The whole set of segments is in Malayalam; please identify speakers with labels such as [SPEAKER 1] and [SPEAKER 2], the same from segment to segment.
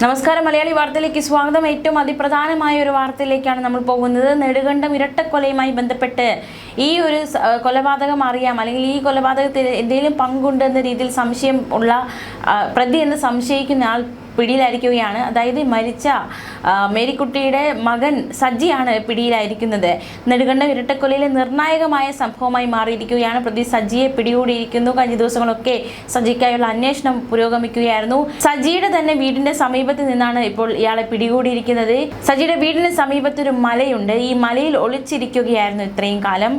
[SPEAKER 1] നമസ്കാരം. മലയാളി വാർത്തയിലേക്ക് സ്വാഗതം. ഏറ്റവും അതിപ്രധാനമായ ഒരു വാർത്തയിലേക്കാണ് നമ്മൾ പോകുന്നത്. നെടുങ്കണ്ടം ഇരട്ടക്കൊലയുമായി ബന്ധപ്പെട്ട് ഈ ഒരു കൊലപാതകം അറിയാം, അല്ലെങ്കിൽ ഈ കൊലപാതകത്തിൽ എന്തെങ്കിലും പങ്കുണ്ട് എന്ന രീതിയിൽ സംശയം ഉള്ള പ്രതി എന്ന് സംശയിക്കുന്ന ആൾ പിടിയിലായിരിക്കുകയാണ്. അതായത് മരിച്ച മേരിക്കുട്ടിയുടെ മകൻ സജിയാണ് പിടിയിലായിരിക്കുന്നത്. നെടുങ്കണ്ടം ഇരട്ടക്കൊലയിലെ നിർണായകമായ സംഭവമായി മാറിയിരിക്കുകയാണ്. പ്രതി സജിയെ പിടികൂടിയിരിക്കുന്നു. കഴിഞ്ഞ ദിവസങ്ങളൊക്കെ സജിക്കായുള്ള അന്വേഷണം പുരോഗമിക്കുകയായിരുന്നു. സജിയുടെ തന്നെ വീടിന്റെ സമീപത്ത് നിന്നാണ് ഇപ്പോൾ ഇയാളെ പിടികൂടിയിരിക്കുന്നത്. സജിയുടെ വീടിന് സമീപത്ത് ഒരു മലയുണ്ട്. ഈ മലയിൽ ഒളിച്ചിരിക്കുകയായിരുന്നു ഇത്രയും കാലം.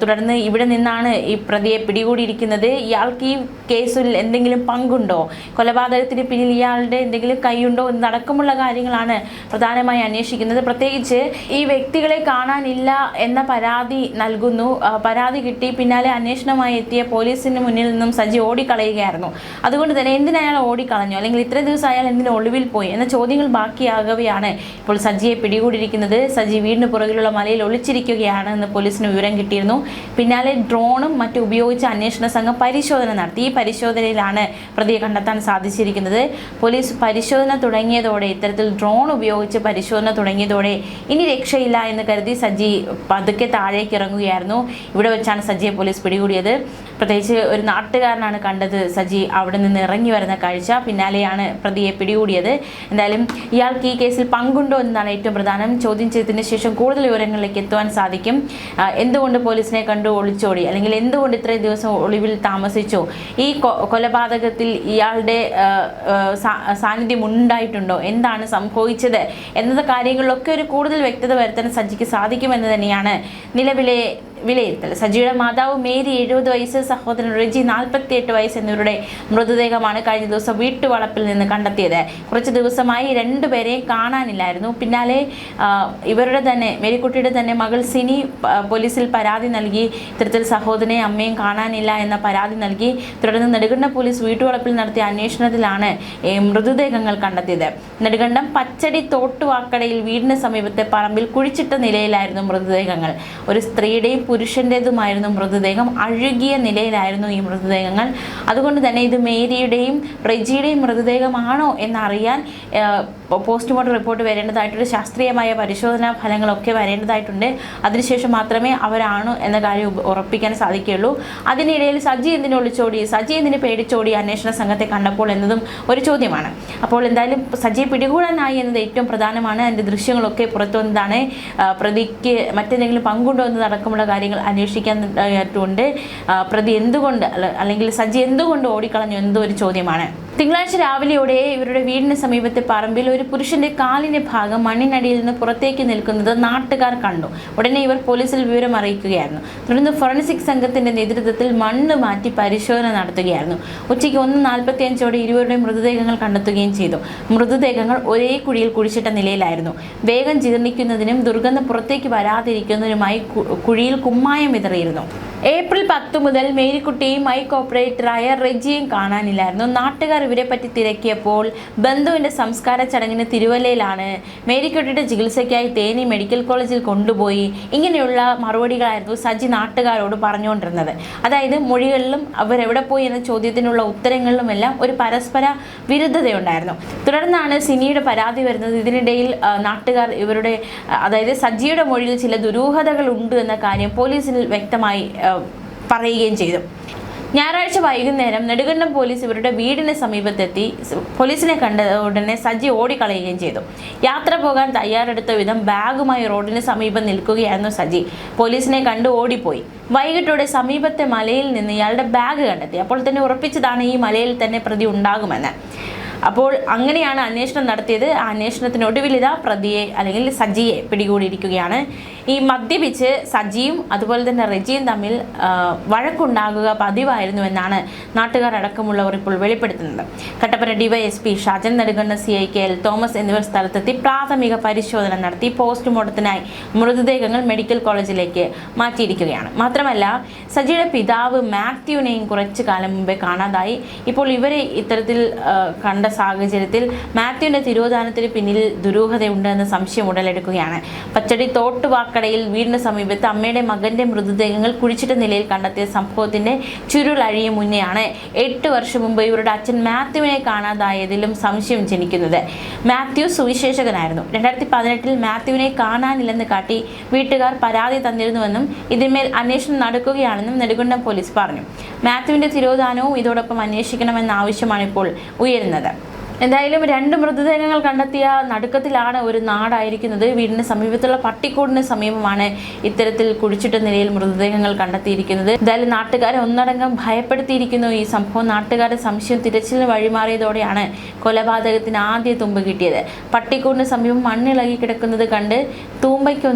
[SPEAKER 1] തുടർന്ന് ഇവിടെ നിന്നാണ് ഈ പ്രതിയെ പിടികൂടിയിരിക്കുന്നത്. ഇയാൾക്ക് ഈ കേസിൽ എന്തെങ്കിലും പങ്കുണ്ടോ, കൊലപാതകത്തിന് പിന്നിൽ ഇയാളുടെ എന്തെങ്കിലും കൈയുണ്ടോ എന്നടക്കമുള്ള കാര്യങ്ങളാണ് പ്രധാനമായി അന്വേഷിക്കുന്നത്. പ്രത്യേകിച്ച് ഈ വ്യക്തികളെ കാണാനില്ല എന്ന പരാതി നൽകുന്നു. പരാതി കിട്ടി പിന്നാലെ അന്വേഷണമായി എത്തിയ പോലീസിന് മുന്നിൽ നിന്നും സജി ഓടിക്കളയുകയായിരുന്നു. അതുകൊണ്ട് തന്നെ എന്തിനാ അയാൾ ഓടിക്കളഞ്ഞു, അല്ലെങ്കിൽ ഇത്ര ദിവസം അയാൾ എന്തിനു ഒളിവിൽ പോയി എന്ന ചോദ്യങ്ങൾ ബാക്കിയാകവെയാണ് ഇപ്പോൾ സജിയെ പിടികൂടിയിരിക്കുന്നത്. സജി വീടിന് പുറകിലുള്ള മലയിൽ ഒളിച്ചിരിക്കുകയാണ് എന്ന് പോലീസിന് വിവരം കിട്ടിയിരുന്നു. പിന്നാലെ ഡ്രോണും മറ്റും ഉപയോഗിച്ച് അന്വേഷണ സംഘം പരിശോധന നടത്തി. ഈ പരിശോധനയിലാണ് പ്രതിയെ കണ്ടെത്താൻ സാധിച്ചിരിക്കുന്നത്. പോലീസ് പരിശോധന തുടങ്ങിയതോടെ, ഇത്തരത്തിൽ ഡ്രോൺ ഉപയോഗിച്ച് പരിശോധന തുടങ്ങിയതോടെ ഇനി രക്ഷയില്ല എന്ന് കരുതി സജി പതുക്കെ താഴേക്ക് ഇറങ്ങുകയായിരുന്നു. ഇവിടെ വെച്ചാണ് സജിയെ പോലീസ് പിടികൂടിയത്. പ്രത്യേകിച്ച് ഒരു നാട്ടുകാരനാണ് കണ്ടത് സജി അവിടെ നിന്ന് ഇറങ്ങി വരുന്ന കാഴ്ച. പിന്നാലെയാണ് പ്രതിയെ പിടികൂടിയത്. എന്തായാലും ഇയാൾക്ക് ഈ കേസിൽ പങ്കുണ്ടോ എന്നതാണ് ഏറ്റവും പ്രധാനം. ചോദ്യം ചെയ്തതിന് ശേഷം കൂടുതൽ വിവരങ്ങളിലേക്ക് എത്തുവാൻ സാധിക്കും. എന്തുകൊണ്ട് പോലീസിനെ കണ്ടു ഒളിച്ചോടി, അല്ലെങ്കിൽ എന്തുകൊണ്ട് ഇത്രയും ദിവസം ഒളിവിൽ താമസിച്ചു, ഈ കൊലപാതകത്തിൽ ഇയാളുടെ സാന്നിധ്യം ഉണ്ടായിട്ടുണ്ടോ, എന്താണ് സംഭവിച്ചത് എന്നത് കാര്യങ്ങളിലൊക്കെ ഒരു കൂടുതൽ വ്യക്തത വരുത്താൻ സജിക്ക് സാധിക്കുമെന്ന് തന്നെയാണ് നിലവിലെ വിലയിരുത്തൽ. സജിയുടെ മാതാവ് മേരി 70 വയസ്സ്, സഹോദരൻ റെജി 48 വയസ്സ് എന്നിവരുടെ മൃതദേഹമാണ് കഴിഞ്ഞ ദിവസം വീട്ടുവളപ്പിൽ നിന്ന് കണ്ടെത്തിയത്. കുറച്ച് ദിവസമായി രണ്ടുപേരെയും കാണാനില്ലായിരുന്നു. പിന്നാലെ ഇവരുടെ തന്നെ മേരിക്കുട്ടിയുടെ തന്നെ മകൾ സിനി പോലീസിൽ പരാതി നൽകി. ഇത്തരത്തിൽ സഹോദരനെയും അമ്മയും കാണാനില്ല എന്ന പരാതി നൽകി. തുടർന്ന് നെടുങ്കണ്ടം പോലീസ് വീട്ടുവളപ്പിൽ നടത്തിയ അന്വേഷണത്തിലാണ് മൃതദേഹങ്ങൾ കണ്ടെത്തിയത്. നെടുങ്കണ്ടം പച്ചടി തോട്ടുവാക്കടയിൽ വീടിന് സമീപത്തെ പറമ്പിൽ കുഴിച്ചിട്ട നിലയിലായിരുന്നു മൃതദേഹങ്ങൾ. ഒരു സ്ത്രീയുടെയും പുരുഷൻ്റേതുമായിരുന്നു മൃതദേഹം. അഴുകിയ നിലയിലായിരുന്നു ഈ മൃതദേഹങ്ങൾ. അതുകൊണ്ട് തന്നെ ഇത് മേരിയുടെയും റെജിയുടെയും മൃതദേഹമാണോ എന്നറിയാൻ പോസ്റ്റ്മോർട്ടം റിപ്പോർട്ട് വരേണ്ടതായിട്ടുണ്ട്. ശാസ്ത്രീയമായ പരിശോധനാ ഫലങ്ങളൊക്കെ വരേണ്ടതായിട്ടുണ്ട്. അതിനുശേഷം മാത്രമേ അവരാണോ എന്ന കാര്യം ഉറപ്പിക്കാൻ സാധിക്കുകയുള്ളൂ. അതിനിടയിൽ സജി എന്തിനു ഒളിച്ചോടി, സജി എന്തിന് പേടിച്ചോടി അന്വേഷണ സംഘത്തെ കണ്ടപ്പോൾ എന്നതും ഒരു ചോദ്യമാണ്. അപ്പോൾ എന്തായാലും സജിയെ പിടികൂടാനായി എന്നത് ഏറ്റവും പ്രധാനമാണ്. അതിൻ്റെ ദൃശ്യങ്ങളൊക്കെ പുറത്തു വന്നതാണ്. പ്രതിക്ക് മറ്റെന്തെങ്കിലും പങ്കുണ്ടോ എന്നതടക്കമുള്ള കാര്യങ്ങൾ അന്വേഷിക്കാനായിട്ടുണ്ട്. പ്രതി എന്തുകൊണ്ട്, അല്ലെങ്കിൽ സജി എന്തുകൊണ്ട് ഓടിക്കളഞ്ഞു എന്നതും ഒരു ചോദ്യമാണ്. തിങ്കളാഴ്ച രാവിലെയോടെ ഇവരുടെ വീടിന് സമീപത്തെ പറമ്പിൽ ഒരു പുരുഷന്റെ കാലിന്റെ ഭാഗം മണ്ണിനടിയിൽ നിന്ന് പുറത്തേക്ക് നിൽക്കുന്നത് നാട്ടുകാർ കണ്ടു. ഉടനെ ഇവർ പോലീസിൽ വിവരം അറിയിക്കുകയായിരുന്നു. തുടർന്ന് ഫോറൻസിക് സംഘത്തിന്റെ നേതൃത്വത്തിൽ മണ്ണ് മാറ്റി പരിശോധന നടത്തുകയായിരുന്നു. ഉച്ചയ്ക്ക് 1:45 ഇരുവരുടെയും മൃതദേഹങ്ങൾ കണ്ടെത്തുകയും ചെയ്തു. മൃതദേഹങ്ങൾ ഒരേ കുഴിയിൽ കുഴിച്ചിട്ട നിലയിലായിരുന്നു. വേഗം ജീർണിക്കുന്നതിനും ദുർഗന്ധം പുറത്തേക്ക് വരാതിരിക്കുന്നതിനുമായി കുഴിയിൽ കുമ്മായം വിതറിയിരുന്നു. ഏപ്രിൽ 10 മുതൽ മേരിക്കുട്ടിയും മൈക്ക് ഓപ്പറേറ്ററായ റെജിയും കാണാനില്ലായിരുന്നു. നാട്ടുകാർ ഇവരെ പറ്റി തിരക്കിയപ്പോൾ ബന്ധുവിന്റെ സംസ്കാര ചടങ്ങിന് തിരുവല്ലയിലാണ്, മേരിക്കുട്ടിയുടെ ചികിത്സയ്ക്കായി തേനി മെഡിക്കൽ കോളേജിൽ കൊണ്ടുപോയി, ഇങ്ങനെയുള്ള മറുപടികളായിരുന്നു സജി നാട്ടുകാരോട് പറഞ്ഞുകൊണ്ടിരുന്നത്. അതായത് മൊഴികളിലും അവരെവിടെ പോയി എന്ന ചോദ്യത്തിനുള്ള ഉത്തരങ്ങളിലുമെല്ലാം ഒരു പരസ്പര വിരുദ്ധതയുണ്ടായിരുന്നു. തുടർന്നാണ് സിനിയുടെ പരാതി വരുന്നത്. ഇതിനിടയിൽ നാട്ടുകാർ ഇവരുടെ, അതായത് സജിയുടെ മൊഴിയിൽ ചില ദുരൂഹതകൾ ഉണ്ട് എന്ന കാര്യം പോലീസിൽ വ്യക്തമായി പറയുകയും ചെയ്തു. ഞായറാഴ്ച വൈകുന്നേരം നെടുങ്കണ്ടം പോലീസ് ഇവരുടെ വീടിന് സമീപത്തെത്തി. പോലീസിനെ കണ്ട ഉടനെ സജി ഓടിക്കളയുകയും ചെയ്തു. യാത്ര പോകാൻ തയ്യാറെടുത്ത വിധം ബാഗുമായി റോഡിന് സമീപം നിൽക്കുകയായിരുന്നു സജി. പോലീസിനെ കണ്ട് ഓടിപ്പോയി. വൈകിട്ടോടെ സമീപത്തെ മലയിൽ നിന്ന് ഇയാളുടെ ബാഗ് കണ്ടെത്തി. അപ്പോൾ തന്നെ ഉറപ്പിച്ചതാണ് ഈ മലയിൽ തന്നെ പ്രതി ഉണ്ടാകുമെന്ന്. അപ്പോൾ അങ്ങനെയാണ് അന്വേഷണം നടത്തിയത്. ആ അന്വേഷണത്തിനൊടുവിൽ ഇതാ പ്രതിയെ, അല്ലെങ്കിൽ സജിയെ പിടികൂടിയിരിക്കുകയാണ്. ഈ മദ്യപിച്ച് സജിയും അതുപോലെ തന്നെ റെജിയും തമ്മിൽ വഴക്കുണ്ടാകുക പതിവായിരുന്നു എന്നാണ് നാട്ടുകാർ അടക്കമുള്ളവർ ഇപ്പോൾ വെളിപ്പെടുത്തുന്നത്. Kattappana DYSP Shajan, Nedumkandam CI KL Thomas എന്നിവർ സ്ഥലത്തെത്തി പ്രാഥമിക പരിശോധന നടത്തി പോസ്റ്റ്മോർട്ടത്തിനായി മൃതദേഹങ്ങൾ മെഡിക്കൽ കോളേജിലേക്ക് മാറ്റിയിരിക്കുകയാണ്. മാത്രമല്ല സജിയുടെ പിതാവ് മാത്യുവിനെയും കുറച്ചു കാലം മുമ്പേ കാണാതായി. ഇപ്പോൾ ഇവരെ ഇത്തരത്തിൽ കണ്ട സാഹചര്യത്തിൽ മാത്യുവിന്റെ തിരോധാനത്തിന് പിന്നിൽ ദുരൂഹതയുണ്ട് എന്ന സംശയം ഉടലെടുക്കുകയാണ്. പച്ചടി തോട്ടുവാക്ക മണ്ണാർക്കടയിൽ വീടിന് സമീപത്ത് അമ്മയുടെ മകന്റെ മൃതദേഹങ്ങൾ കുഴിച്ചിട്ട നിലയിൽ കണ്ടെത്തിയ സംഭവത്തിന്റെ ചുരുളഴിയും മുന്നെയാണ് 8 വർഷം മുമ്പ് ഇവരുടെ അച്ഛൻ മാത്യുവിനെ കാണാതായതിലും സംശയം ജനിക്കുന്നത്. മാത്യു സുവിശേഷകനായിരുന്നു. 2018 മാത്യുവിനെ കാണാനില്ലെന്ന് കാട്ടി വീട്ടുകാർ പരാതി തന്നിരുന്നുവെന്നും ഇതിന്മേൽ അന്വേഷണം നടക്കുകയാണെന്നും നെടുങ്കണ്ടം പോലീസ് പറഞ്ഞു. മാത്യുവിന്റെ തിരോധാനവും ഇതോടൊപ്പം അന്വേഷിക്കണമെന്ന ആവശ്യമാണ് ഇപ്പോൾ ഉയരുന്നത്. എന്തായാലും 2 മൃതദേഹങ്ങൾ കണ്ടെത്തിയ നടുക്കത്തിലാണ് ഒരു നാടായിരിക്കുന്നത്. വീടിന് സമീപത്തുള്ള പട്ടിക്കൂടിന് സമീപമാണ് ഇത്തരത്തിൽ കുഴിച്ചിട്ട നിലയിൽ മൃതദേഹങ്ങൾ കണ്ടെത്തിയിരിക്കുന്നത്. എന്തായാലും നാട്ടുകാരെ ഒന്നടങ്കം ഭയപ്പെടുത്തിയിരിക്കുന്നു ഈ സംഭവം. നാട്ടുകാരുടെ സംശയം തിരച്ചിലിന് വഴിമാറിയതോടെയാണ് കൊലപാതകത്തിന് ആദ്യ തുമ്പ് കിട്ടിയത്. പട്ടിക്കൂടിന് സമീപം മണ്ണിളകി കിടക്കുന്നത് കണ്ട് തൂമ്പയ്ക്ക്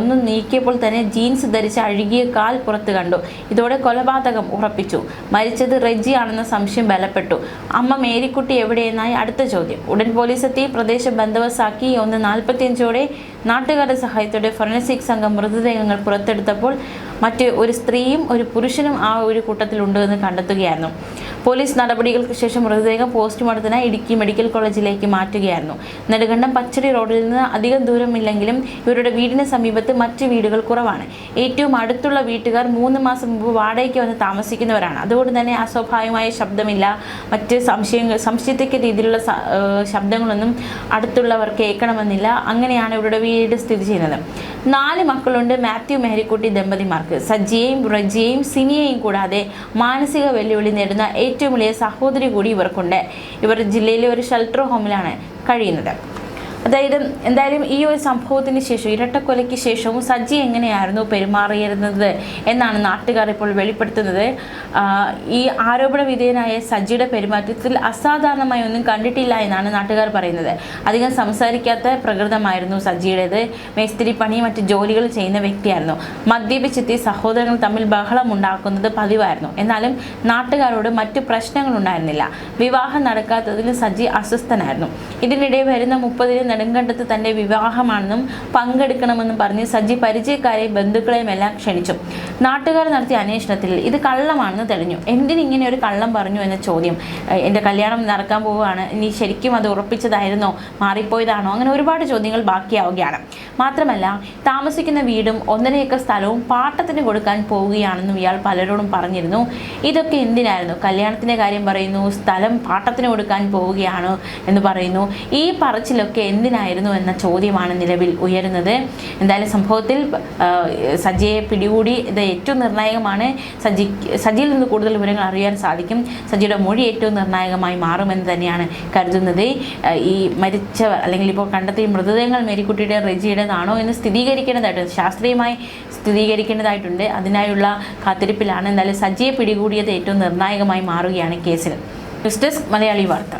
[SPEAKER 1] ഒന്ന് നീക്കിയപ്പോൾ തന്നെ ജീൻസ് ധരിച്ച അഴുകിയ കാൽ പുറത്ത് കണ്ടു. ഇതോടെ കൊലപാതകം ഉറപ്പിച്ചു. മരിച്ചത് റെജി ആണെന്ന സംശയം ബലപ്പെട്ടു. അമ്മ മേരിക്കുട്ടി എവിടെയെന്നായി അടുത്ത ചോദ്യം. ഉടൻ പോലീസ് എത്തി പ്രദേശം ബന്ദോബസ്താക്കി 1:45 നാട്ടുകാരുടെ സഹായത്തോടെ ഫോറൻസിക് സംഘം മൃതദേഹങ്ങൾ പുറത്തെടുത്തപ്പോൾ മറ്റ് ഒരു സ്ത്രീയും ഒരു പുരുഷനും ആ ഒരു കൂട്ടത്തിലുണ്ട് എന്ന് കണ്ടെത്തുകയായിരുന്നു. പോലീസ് നടപടികൾക്ക് ശേഷം മൃതദേഹം പോസ്റ്റ്മോർട്ടത്തിനായി ഇടുക്കി മെഡിക്കൽ കോളേജിലേക്ക് മാറ്റുകയായിരുന്നു. നെടുങ്കണ്ടം പച്ചടി റോഡിൽ നിന്ന് അധികം ദൂരമില്ലെങ്കിലും ഇവരുടെ വീടിന് സമീപത്ത് മറ്റ് വീടുകൾ കുറവാണ്. ഏറ്റവും അടുത്തുള്ള വീട്ടുകാർ 3 മാസം മുമ്പ് വാടകയ്ക്ക് വന്ന് താമസിക്കുന്നവരാണ്. അതുകൊണ്ട് തന്നെ അസ്വാഭാവികമായ ശബ്ദമില്ല, മറ്റ് സംശയത്തക്ക രീതിയിലുള്ള ശബ്ദങ്ങളൊന്നും അടുത്തുള്ളവർ കേൾക്കണമെന്നില്ല. അങ്ങനെയാണ് ഇവരുടെ വീട് സ്ഥിതി ചെയ്യുന്നത്. 4 മക്കളുണ്ട് മാത്യു മേരിക്കുട്ടി ദമ്പതിമാർക്ക്. സജിയെയും റജിയെയും സിനിയെയും കൂടാതെ മാനസിക വെല്ലുവിളി നേടുന്ന ഏറ്റവും വലിയ സഹോദരി കൂടി ഇവർക്കുണ്ട്. ഇവർ ജില്ലയിലെ ഒരു ഷെൽട്ടർ ഹോമിലാണ് കഴിയുന്നത്. എന്തായാലും ഈ ഒരു സംഭവത്തിന് ശേഷം, ഇരട്ടക്കൊലയ്ക്ക് ശേഷവും സജി എങ്ങനെയായിരുന്നു പെരുമാറിയിരുന്നത് എന്നാണ് നാട്ടുകാർ ഇപ്പോൾ വെളിപ്പെടുത്തുന്നത്. ഈ ആരോപണ വിധേയനായ സജിയുടെ പെരുമാറ്റത്തിൽ അസാധാരണമായി ഒന്നും കണ്ടിട്ടില്ല എന്നാണ് നാട്ടുകാർ പറയുന്നത്. അധികം സംസാരിക്കാത്ത പ്രകൃതമായിരുന്നു സജിയുടേത്. മേസ്തിരി പണി മറ്റ് ജോലികൾ ചെയ്യുന്ന വ്യക്തിയായിരുന്നു. മദ്യപിച്ചെത്തി സഹോദരങ്ങൾ തമ്മിൽ ബഹളം ഉണ്ടാക്കുന്നത് പതിവായിരുന്നു. എന്നാലും നാട്ടുകാരോട് മറ്റു പ്രശ്നങ്ങൾ ഉണ്ടായിരുന്നില്ല. വിവാഹം നടക്കാത്തതിൽ സജി അസ്വസ്ഥനായിരുന്നു. ഇതിനിടെ വരുന്ന 30-ന് നെടുങ്കണ്ടത്ത് തന്റെ വിവാഹമാണെന്നും പങ്കെടുക്കണമെന്നും പറഞ്ഞ് സജി പരിചയക്കാരെയും ബന്ധുക്കളെയും എല്ലാം ക്ഷണിച്ചു. നാട്ടുകാർ നടത്തിയ അന്വേഷണത്തിൽ ഇത് കള്ളമാണെന്ന് തെളിഞ്ഞു. എന്തിനിങ്ങനെ ഒരു കള്ളം പറഞ്ഞു എന്ന ചോദ്യം. എൻ്റെ കല്യാണം നടക്കാൻ പോവുകയാണ്, ഇനി ശരിക്കും അത് ഉറപ്പിച്ചതായിരുന്നോ, മാറിപ്പോയതാണോ, അങ്ങനെ ഒരുപാട് ചോദ്യങ്ങൾ ബാക്കിയാവുകയാണ്. മാത്രമല്ല താമസിക്കുന്ന വീടും 1.5 ഏക്കർ സ്ഥലവും പാട്ടത്തിന് കൊടുക്കാൻ പോവുകയാണെന്നും ഇയാൾ പലരോടും പറഞ്ഞിരുന്നു. ഇതൊക്കെ എന്തിനായിരുന്നു? കല്യാണത്തിൻ്റെ കാര്യം പറയുന്നു, സ്ഥലം പാട്ടത്തിന് കൊടുക്കാൻ പോവുകയാണ് എന്ന് പറയുന്നു. ഈ പറച്ചിലൊക്കെ എന്തിനായിരുന്നു എന്ന ചോദ്യമാണ് നിലവിൽ ഉയരുന്നത്. എന്തായാലും സംഭവത്തിൽ സജിയെ പിടികൂടി. ഇത് ഏറ്റവും നിർണായകമാണ്. സജിയിൽ നിന്ന് കൂടുതൽ വിവരങ്ങൾ അറിയാൻ സാധിക്കും. സജിയുടെ മൊഴി ഏറ്റവും നിർണായകമായി മാറുമെന്ന് തന്നെയാണ് കരുതുന്നത്. ഈ മരിച്ചവർ അല്ലെങ്കിൽ ഇപ്പോൾ കണ്ടെത്തിയ മൃതദേഹങ്ങൾ മേരിക്കുട്ടിയുടെ റെജിയുടേതാണോ എന്ന് സ്ഥിരീകരിക്കേണ്ടതായിട്ടുണ്ട്, ശാസ്ത്രീയമായി സ്ഥിരീകരിക്കേണ്ടതായിട്ടുണ്ട്. അതിനായുള്ള കാത്തിരിപ്പിലാണ്. എന്തായാലും സജിയെ പിടികൂടിയത് ഏറ്റവും നിർണായകമായി മാറുകയാണ് കേസിൽ. ന്യൂസ് ഡെസ്ക് മലയാളി വാർത്ത.